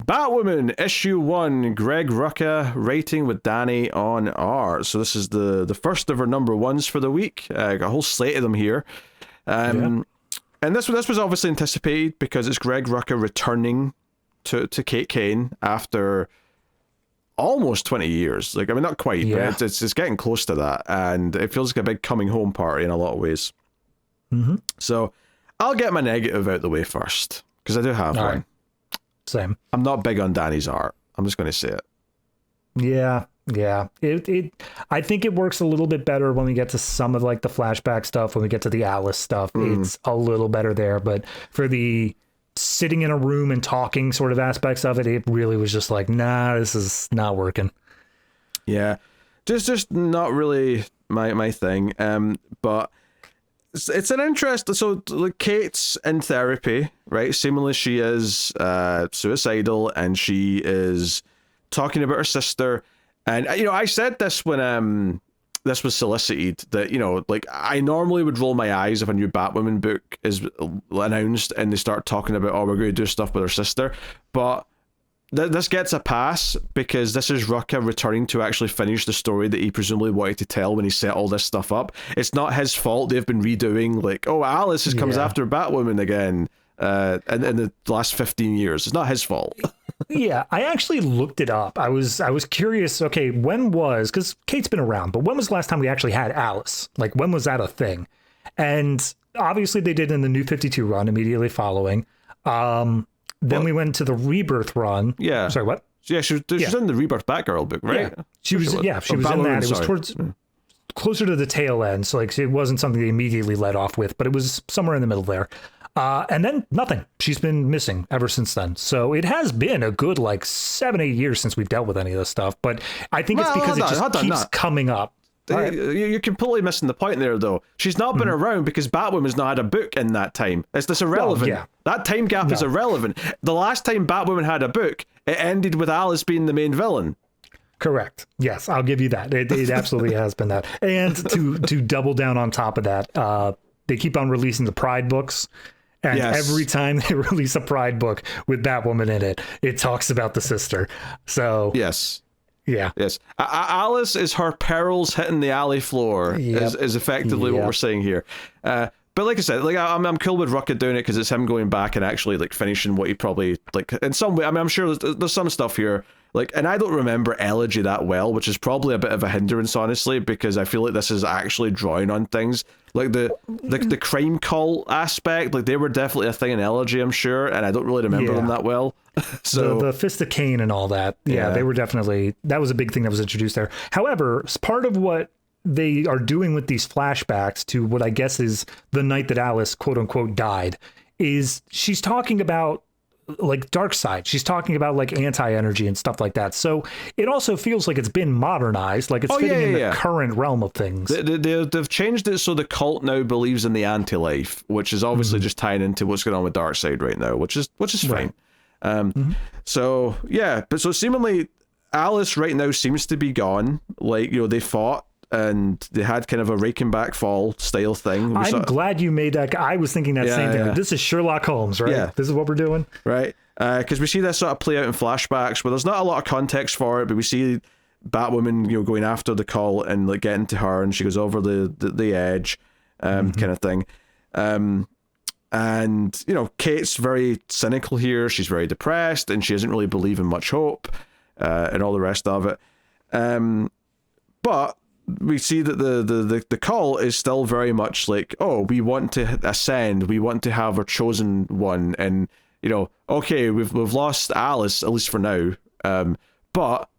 Batwoman, issue 1, Greg Rucka writing with DANI on art. So this is the first of our number ones for the week. Got a whole slate of them here. And this was obviously anticipated because it's Greg Rucka returning to Kate Kane after almost 20 years. Like, I mean, not quite, but it's getting close to that. And it feels like a big coming home party in a lot of ways. Mm-hmm. So I'll get my negative out the way first, because I do have one. Right. Same. I'm not big on DANI's art. I'm just going to say it. Yeah. I think it works a little bit better when we get to some of like the flashback stuff, when we get to the Alice stuff. It's a little better there. But for the sitting in a room and talking sort of aspects of it, it really was just like, nah, this is not working. Yeah. Just not really my thing. But it's an interest. So like, Kate's in therapy, right? Seemingly she is suicidal, and she is talking about her sister. And I said this when this was solicited, that like, I normally would roll my eyes if a new Batwoman book is announced and they start talking about, oh, we're going to do stuff with her sister, but this gets a pass because this is Rucka returning to actually finish the story that he presumably wanted to tell when he set all this stuff up. It's not his fault they've been redoing, like, oh, Alice comes after Batwoman again in the last 15 years. It's not his fault. Yeah, I actually looked it up. I was curious, okay, because Kate's been around, but when was the last time we actually had Alice? Like, when was that a thing? And obviously they did in the New 52 run immediately following. Then we went to the Rebirth run. Yeah. Sorry, what? Yeah, she was in the Rebirth Batgirl book, right? Yeah, she was in that. It was towards closer to the tail end, so like, it wasn't something they immediately let off with, but it was somewhere in the middle there. And then nothing. She's been missing ever since then. So it has been a good like 7-8 years since we've dealt with any of this stuff. But I think it's because it just keeps coming up. Right. You're completely missing the point there, though. She's not been around because Batwoman's not had a book in that time. It's this irrelevant. Well, yeah. That time gap is irrelevant. The last time Batwoman had a book, it ended with Alice being the main villain. Correct. Yes, I'll give you that. It absolutely has been that. And to double down on top of that, they keep on releasing the Pride books. And every time they release a Pride book with Batwoman in it, it talks about the sister. So yes. Yeah. Yes. Alice is her perils hitting the alley floor is effectively what we're saying here. But like I said, like, I'm cool with Rucka doing it because it's him going back and actually like finishing what he probably like in some way. I mean, I'm sure there's some stuff here like, and I don't remember Elegy that well, which is probably a bit of a hindrance, honestly, because I feel like this is actually drawing on things like the crime cult aspect. Like, they were definitely a thing in Elegy, I'm sure, and I don't really remember them that well. So the Fist of Kane and all that, they were definitely, that was a big thing that was introduced there. However, part of what they are doing with these flashbacks to what I guess is the night that Alice, quote unquote, died, is she's talking about like dark side. She's talking about like anti-energy and stuff like that. So it also feels like it's been modernized, like it's fitting in the current realm of things. They've changed it so the cult now believes in the anti-life, which is obviously just tying into what's going on with dark side right now, which is fine. So yeah, but so seemingly Alice right now seems to be gone. Like, they fought and they had kind of a raking back fall style thing. I'm glad you made that. I was thinking that same thing. Like, this is Sherlock Holmes, right? Yeah. This is what we're doing. Right. Because we see this sort of play out in flashbacks where there's not a lot of context for it, but we see Batwoman, going after the cult and like getting to her, and she goes over the edge, kind of thing. And, Kate's very cynical here. She's very depressed and she doesn't really believe in much hope, and all the rest of it. But we see that the call is still very much like, oh, we want to ascend, we want to have our chosen one, and okay, we've lost Alice, at least for now, but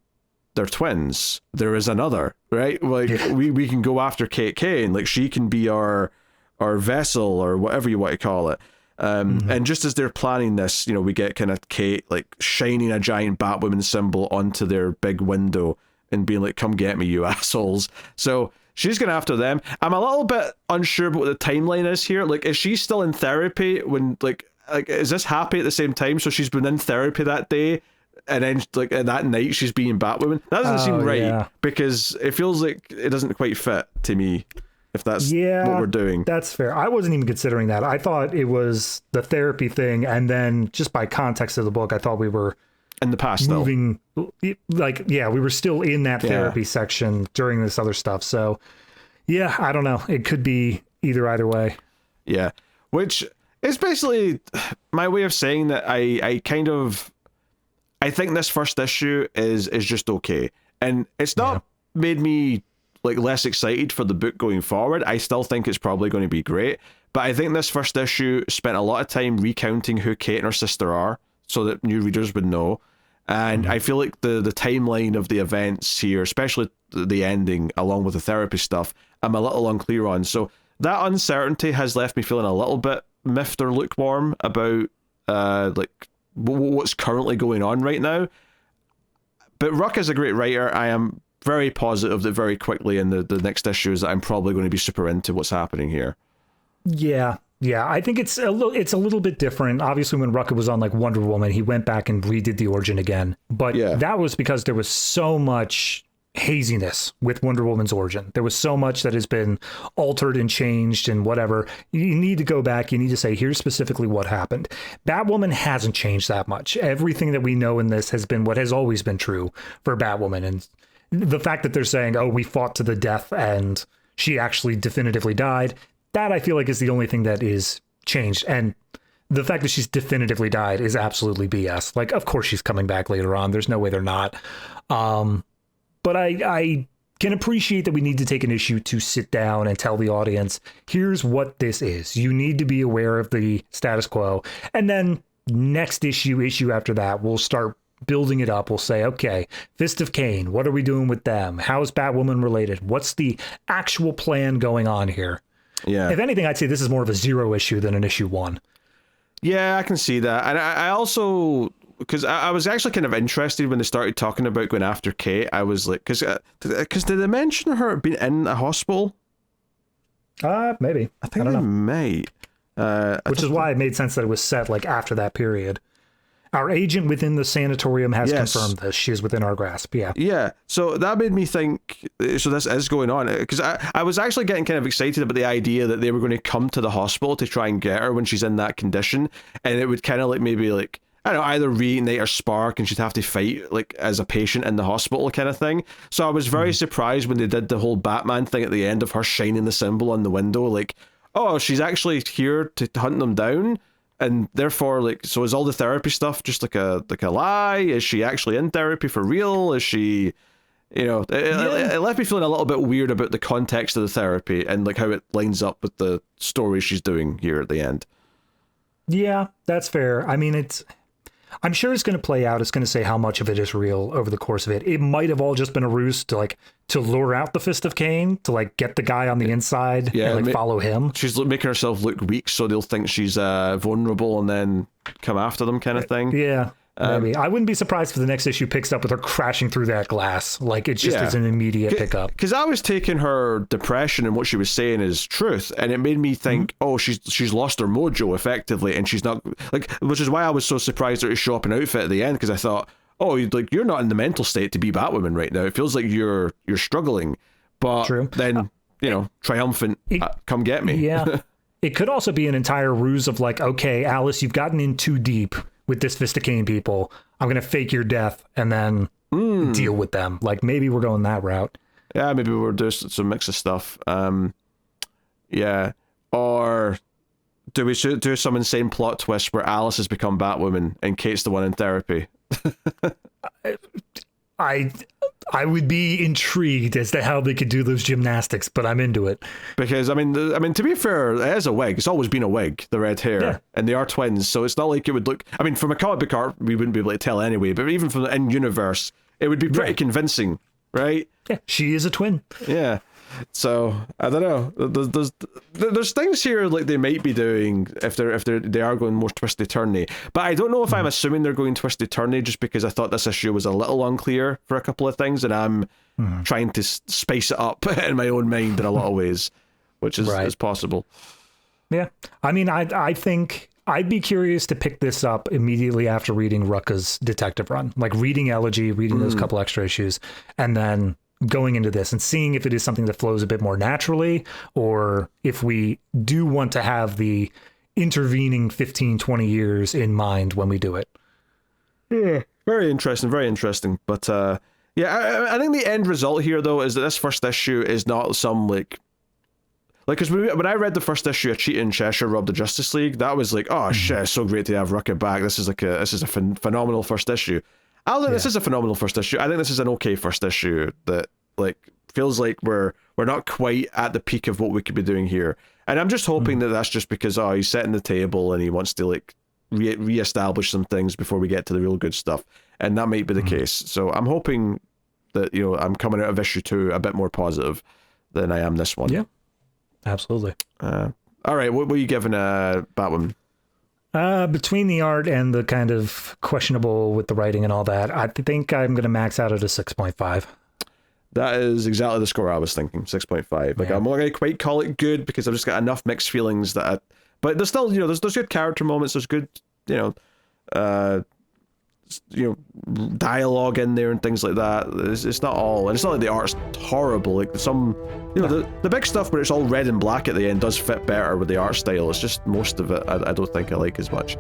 they're twins, there is another, right? Like, we can go after Kate Kane, like, she can be our vessel, or whatever you want to call it. And just as they're planning this, we get kind of Kate like shining a giant Batwoman symbol onto their big window and being like, come get me, you assholes. So she's going after them. I'm a little bit unsure about what the timeline is here. Like, is she still in therapy when, like is this happy at the same time? So she's been in therapy that day, and then, like, that night she's being Batwoman? That doesn't seem right, because it feels like it doesn't quite fit to me, if that's what we're doing. That's fair. I wasn't even considering that. I thought it was the therapy thing, and then just by context of the book, I thought we were in the past, moving, like, yeah, we were still in that therapy section during this other stuff. So, yeah, I don't know. It could be either way. Yeah, which is basically my way of saying that I think this first issue is just okay, and it's not made me like less excited for the book going forward. I still think it's probably going to be great, but I think this first issue spent a lot of time recounting who Kate and her sister are so that new readers would know. And I feel like the timeline of the events here, especially the ending along with the therapy stuff, I'm a little unclear on. So that uncertainty has left me feeling a little bit miffed or lukewarm about like what's currently going on right now. But Rucka's a great writer. I am very positive that very quickly in the next issues that I'm probably going to be super into what's happening here. Yeah, I think it's a little bit different. Obviously, when Rucka was on like Wonder Woman, he went back and redid the origin again. But that was because there was so much haziness with Wonder Woman's origin. There was so much that has been altered and changed and whatever. You need to go back. You need to say, here's specifically what happened. Batwoman hasn't changed that much. Everything that we know in this has been what has always been true for Batwoman. And the fact that they're saying, oh, we fought to the death and she actually definitively died, that I feel like is the only thing that is changed. And the fact that she's definitively died is absolutely BS. Like, of course she's coming back later on. There's no way they're not. But I can appreciate that we need to take an issue to sit down and tell the audience, here's what this is. You need to be aware of the status quo. And then next issue after that, we'll start building it up. We'll say, okay, Fist of Kane, what are we doing with them? How is Batwoman related? What's the actual plan going on here? Yeah. If anything, I'd say this is more of a 0 issue than an issue 1. Yeah, I can see that. And I also, because I was actually kind of interested when they started talking about going after Kate. I was like, because did they mention her being in a hospital? Maybe. I think they might. Which is why it made sense that it was set like after that period. Our agent within the sanatorium has confirmed this. She is within our grasp. Yeah. Yeah. So that made me think, so this is going on. Because I was actually getting kind of excited about the idea that they were going to come to the hospital to try and get her when she's in that condition. And it would kind of like maybe like, I don't know, either reignite her spark and she'd have to fight like as a patient in the hospital kind of thing. So I was very surprised when they did the whole Batman thing at the end of her shining the symbol on the window. Like, oh, she's actually here to hunt them down. And therefore, like, so is all the therapy stuff just like a lie? Is she actually in therapy for real? Is she, you know, it left me feeling a little bit weird about the context of the therapy and like how it lines up with the story she's doing here at the end. Yeah, that's fair. I mean, I'm sure it's going to play out. It's going to say how much of it is real over the course of it. It might have all just been a ruse to lure out the Fist of Kane, to like get the guy on the inside and like follow him. She's making herself look weak so they'll think she's vulnerable and then come after them kind of thing. Yeah, maybe. I wouldn't be surprised if the next issue picks up with her crashing through that glass. Like it's just is an immediate pickup. Because I was taking her depression and what she was saying as truth, and it made me think, oh, she's lost her mojo effectively, and she's not like, which is why I was so surprised at her show up in outfit at the end, because I thought, oh, like you're not in the mental state to be Batwoman right now. It feels like you're struggling, but then triumphant, come get me. Yeah, it could also be an entire ruse of like, okay, Alice, you've gotten in too deep with this Fist of Kane people. I'm gonna fake your death and then deal with them. Like maybe we're going that route. Yeah, maybe we're doing some mix of stuff. Yeah, or do we do some insane plot twist where Alice has become Batwoman and Kate's the one in therapy? I would be intrigued as to how they could do those gymnastics, but I'm into it. Because I mean, to be fair, it is a wig. It's always been a wig, the red hair, and they are twins, so it's not like it would look. I mean, from a comic book art, we wouldn't be able to tell anyway. But even from the in-universe, it would be pretty convincing, right? Yeah, she is a twin. Yeah. So I don't know. There's things here like they might be doing if they are going more twisty turny, but I don't know if I'm assuming they're going twisty turny just because I thought this issue was a little unclear for a couple of things, and I'm trying to spice it up in my own mind in a lot of ways, which is possible. Yeah, I mean, I think I'd be curious to pick this up immediately after reading Rucka's detective run, like reading Elegy, reading those couple extra issues, and then going into this and seeing if it is something that flows a bit more naturally, or if we do want to have the intervening 15, 20 years in mind when we do it. Yeah. Very interesting, very interesting. But yeah, I think the end result here though is that this first issue is not some like because when I read the first issue of Cheetah and Cheshire Rob the Justice League, that was like, oh shit, it's so great to have Rucka back. This is a phenomenal first issue. I don't think this is a phenomenal first issue. I think this is an okay first issue that like feels like we're not quite at the peak of what we could be doing here. And I'm just hoping that that's just because he's setting the table and he wants to like reestablish some things before we get to the real good stuff. And that might be the case. So I'm hoping that, you know, I'm coming out of issue 2 a bit more positive than I am this one. Yeah. Absolutely. All right, what were you giving Batwoman? Between the art and the kind of questionable with the writing and all that, I think I'm going to max out at a 6.5. That is exactly the score I was thinking, 6.5. Like, I'm not going to quite call it good because I've just got enough mixed feelings but there's still, you know, there's good character moments, there's good, you know, dialogue in there and things like that. It's not all, and it's not like the art's horrible. Like some, you know, the big stuff where it's all red and black at the end does fit better with the art style. It's just most of it I don't think I like as much.